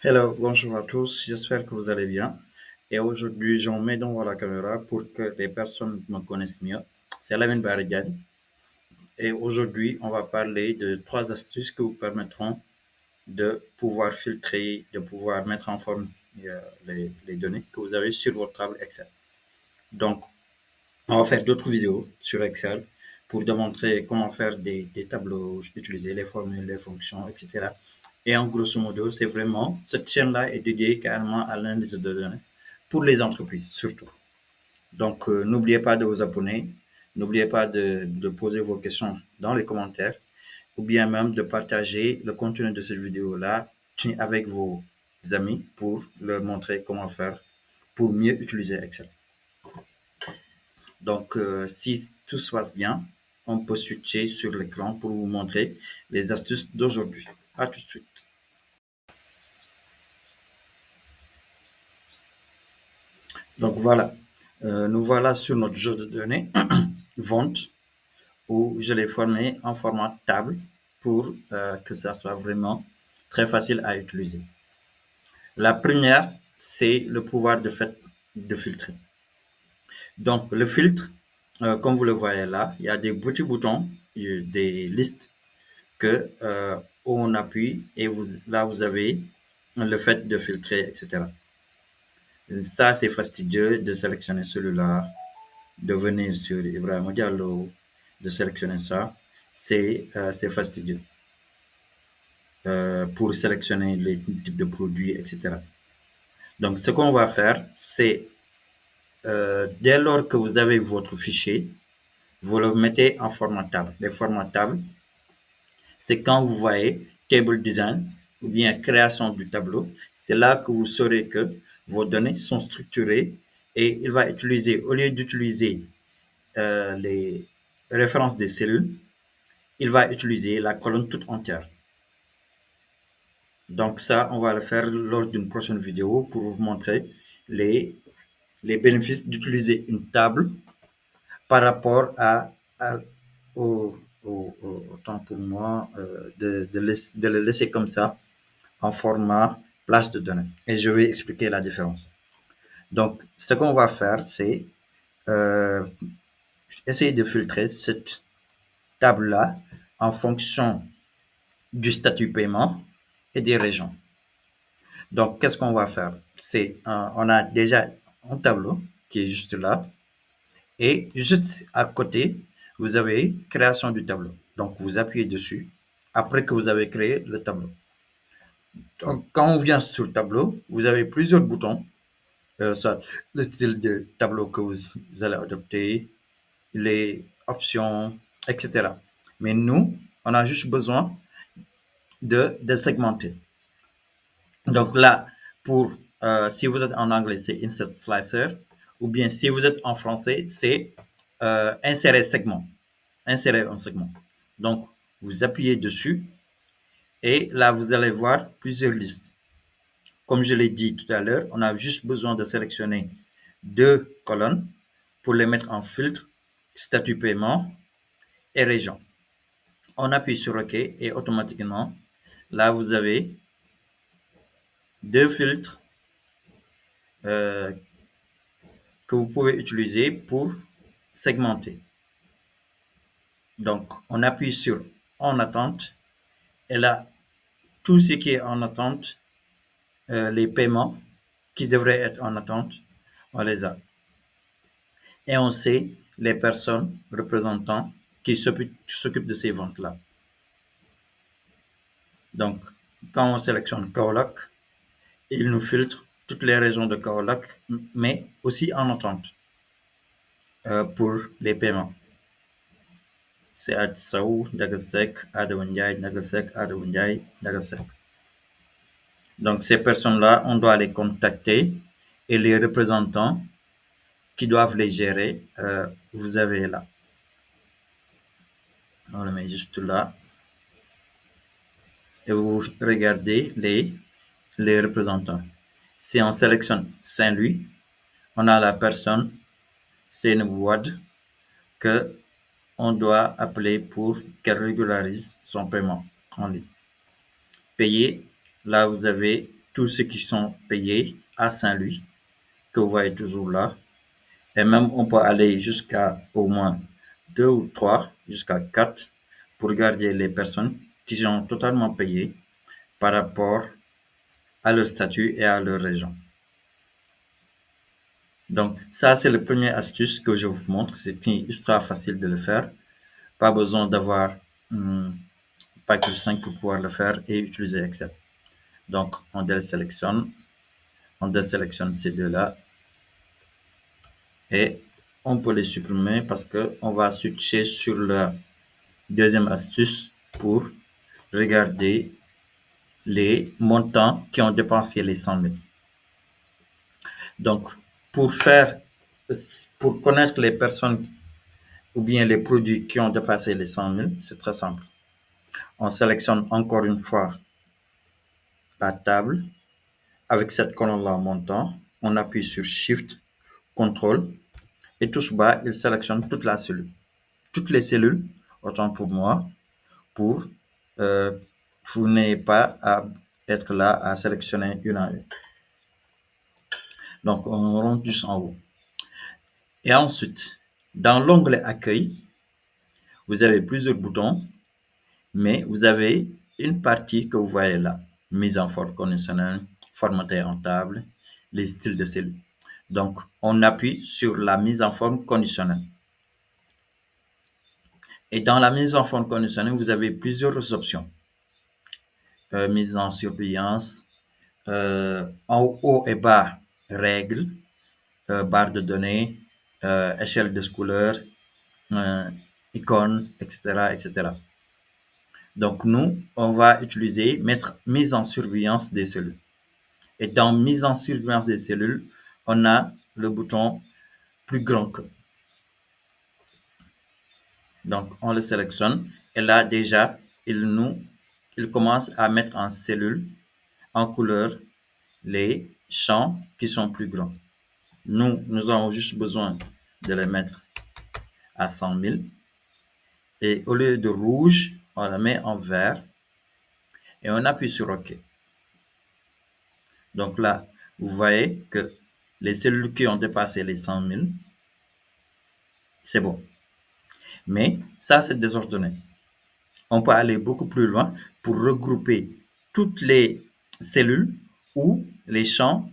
Hello, bonjour à tous, j'espère que vous allez bien. Et aujourd'hui, j'en mets devant la caméra pour que les personnes me connaissent mieux. C'est Lamine Barigan. Et aujourd'hui, on va parler de trois astuces qui vous permettront de pouvoir filtrer, de pouvoir mettre en forme les données que vous avez sur votre table Excel. Donc, on va faire d'autres vidéos sur Excel pour démontrer comment faire des tableaux, utiliser les formules, les fonctions, etc. Et en grosso modo, c'est vraiment, cette chaîne-là est dédiée carrément à l'analyse de données pour les entreprises surtout. Donc, n'oubliez pas de vous abonner, n'oubliez pas de poser vos questions dans les commentaires ou bien même de partager le contenu de cette vidéo-là avec vos amis pour leur montrer comment faire pour mieux utiliser Excel. Donc, si tout se passe bien, on peut switcher sur l'écran pour vous montrer les astuces d'aujourd'hui. À tout de suite. Donc voilà, nous voilà sur notre jeu de données vente où je l'ai formé en format table pour que ça soit vraiment très facile à utiliser. La première, c'est le pouvoir de fait de filtrer. Donc le filtre, comme vous le voyez là, il y a des petits boutons, des listes que on appuie et là vous avez le fait de filtrer, etc. Ça, c'est fastidieux de sélectionner celui-là, de venir sur Ibrahim Diallo, de sélectionner ça. C'est fastidieux pour sélectionner les types de produits, etc. Donc, ce qu'on va faire, c'est dès lors que vous avez votre fichier, vous le mettez en format table. Les formats table, c'est quand vous voyez table design ou bien création du tableau, c'est là que vous saurez que vos données sont structurées et il va utiliser, au lieu d'utiliser les références des cellules, il va utiliser la colonne toute entière. Donc ça, on va le faire lors d'une prochaine vidéo pour vous montrer les, les bénéfices d'utiliser une table par rapport à- au, au temps pour moi de le laisser comme ça en format plage de données. Et je vais expliquer la différence. Donc, ce qu'on va faire, c'est euh, essayer de filtrer cette table-là en fonction du statut paiement et des régions. Donc, qu'est-ce qu'on va faire? C'est, on a déjà un tableau qui est juste là et juste à côté, vous avez création du tableau. Donc, vous appuyez dessus après que vous avez créé le tableau. Donc, quand on vient sur le tableau, vous avez plusieurs boutons, soit le style de tableau que vous allez adopter, les options, etc. Mais nous, on a juste besoin de segmenter. Donc là, pour si vous êtes en anglais, c'est insert slicer, ou bien si vous êtes en français, c'est insérer segment, insérer un segment. Donc, vous appuyez dessus et là, vous allez voir plusieurs listes. Comme je l'ai dit tout à l'heure, on a juste besoin de sélectionner deux colonnes pour les mettre en filtre, statut paiement et région. On appuie sur OK et automatiquement, là, vous avez deux filtres euh, que vous pouvez utiliser pour segmenter. Donc, on appuie sur en attente et là, tout ce qui est en attente, les paiements qui devraient être en attente, on les a. Et on sait les personnes représentants qui s'occupent de ces ventes-là. Donc, quand on sélectionne Kaolack, il nous filtre toutes les régions de Kaolack, mais aussi en attente pour les paiements. C'est Adsaou, Nagasek, Adawanyai, Nagasek, Adawanyai, Nagasek. Donc, ces personnes-là, on doit les contacter et les représentants qui doivent les gérer, vous avez là. On le met juste là. Et vous regardez les représentants. Si on sélectionne Saint-Louis, on a la personne, c'est une Wad, que on doit appeler pour qu'elle régularise son paiement en ligne. Payer, là vous avez tous ceux qui sont payés à Saint-Louis, que vous voyez toujours là. Et même, on peut aller jusqu'à au moins 2 ou 3, jusqu'à 4, pour regarder les personnes qui sont totalement payées par rapport à leur statut et à leur région. Donc, ça, c'est le premier astuce que je vous montre. C'est ultra facile de le faire. Pas besoin d'avoir Pack 5 pour pouvoir le faire et utiliser Excel. Donc, on désélectionne ces deux-là et on peut les supprimer parce qu'on va switcher sur la deuxième astuce pour regarder les montants qui ont dépensé les 100 000. Donc, pour faire, pour connaître les personnes ou bien les produits qui ont dépassé les 100 000, c'est très simple. On sélectionne encore une fois la table avec cette colonne-là montant. On appuie sur Shift, Contrôle et touche bas, il sélectionne toute la cellule. Toutes les cellules, autant pour moi, pour vous n'ayez pas à être là à sélectionner une à une. Donc, on rentre juste en haut. Et ensuite, dans l'onglet Accueil, vous avez plusieurs boutons, mais vous avez une partie que vous voyez là. Mise en forme conditionnelle, formaté en table, les styles de cellules. Donc, on appuie sur la mise en forme conditionnelle. Et dans la mise en forme conditionnelle, vous avez plusieurs options. Mise en surveillance, en haut et bas, règles, barre de données, échelle de couleur, icônes, etc., etc. Donc, nous, on va utiliser mettre mise en surveillance des cellules. Et dans mise en surveillance des cellules, on a le bouton plus grand que. Donc, on le sélectionne et là, déjà, il commence à mettre en cellule, en couleur, les champs qui sont plus grands. Nous avons juste besoin de les mettre à 100 000. Et au lieu de rouge, on la met en vert et on appuie sur OK. Donc là, vous voyez que les cellules qui ont dépassé les 100 000, c'est bon. Mais ça, c'est désordonné. On peut aller beaucoup plus loin pour regrouper toutes les cellules où les champs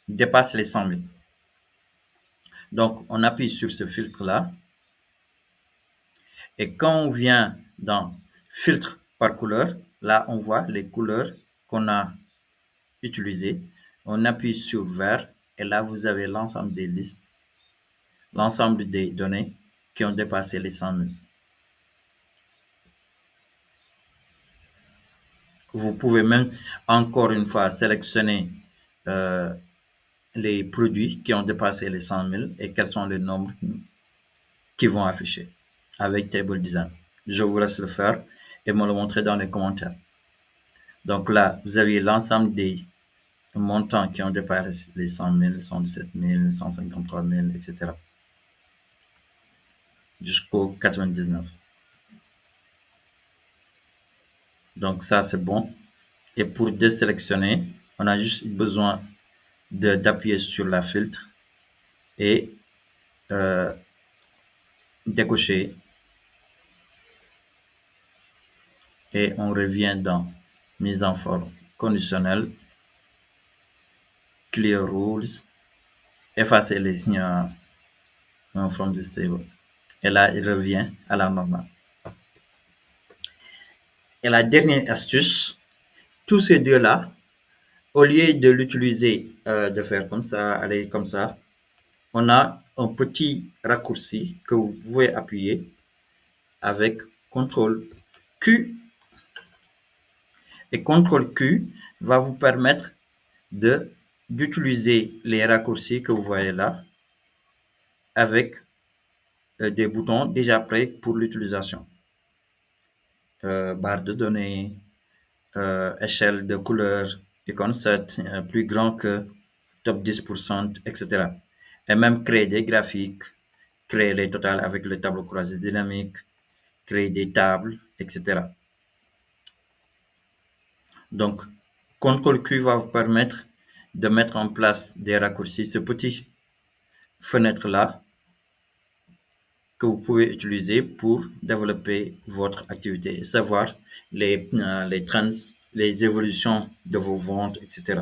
dépassent les 100 000. Donc, on appuie sur ce filtre-là. Et quand on vient dans filtre par couleur, là, on voit les couleurs qu'on a utilisées. On appuie sur vert et là, vous avez l'ensemble des listes, l'ensemble des données qui ont dépassé les 100 000. Vous pouvez même, encore une fois, sélectionner les produits qui ont dépassé les 100 000 et quels sont les nombres qui vont afficher avec Table Design. Je vous laisse le faire et me le montrer dans les commentaires. Donc là, vous avez l'ensemble des montants qui ont dépassé les 100 000, 117 000, 153 000, etc. jusqu'au 99. Donc ça, c'est bon. Et pour désélectionner, on a juste besoin d'appuyer sur la filtre et décocher. Et on revient dans mise en forme conditionnelle, clear rules, effacer les signes en forme de stable. Et là, il revient à la normale. Et la dernière astuce, tous ces deux-là, au lieu de l'utiliser, de faire comme ça, aller comme ça, on a un petit raccourci que vous pouvez appuyer avec CTRL Q. Et CTRL Q va vous permettre d'utiliser les raccourcis que vous voyez là avec des boutons déjà prêts pour l'utilisation. Barre de données, échelle de couleur, icône 7, plus grand que top 10%, etc. Et même créer des graphiques, créer les totals avec le tableau croisé dynamique, créer des tables, etc. Donc, CTRL Q va vous permettre de mettre en place des raccourcis. Ce petit fenêtre-là que vous pouvez utiliser pour développer votre activité et savoir les trends, les évolutions de vos ventes, etc.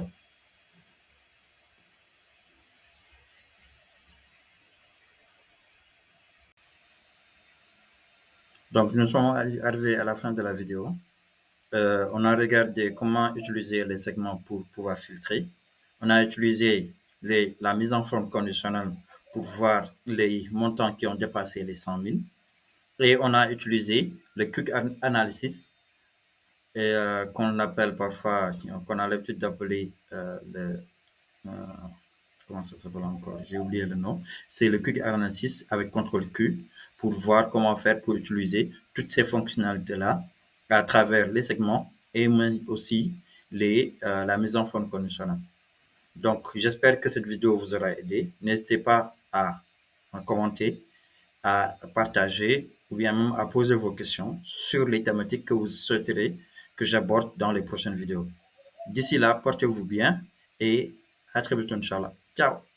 Donc, nous sommes arrivés à la fin de la vidéo. On a regardé comment utiliser les segments pour pouvoir filtrer. On a utilisé la mise en forme conditionnelle pour voir les montants qui ont dépassé les 100 000. Et on a utilisé le Quick Analysis qu'on appelle parfois, qu'on a l'habitude d'appeler euh, comment ça s'appelle encore? J'ai oublié le nom. C'est le Quick Analysis avec CTRL Q pour voir comment faire pour utiliser toutes ces fonctionnalités-là à travers les segments et aussi la mise en forme conditionnelle. Donc, j'espère que cette vidéo vous aura aidé. N'hésitez pas à commenter, à partager ou bien même à poser vos questions sur les thématiques que vous souhaiterez que j'aborde dans les prochaines vidéos. D'ici là, portez-vous bien et à très bientôt, Inch'Allah. Ciao!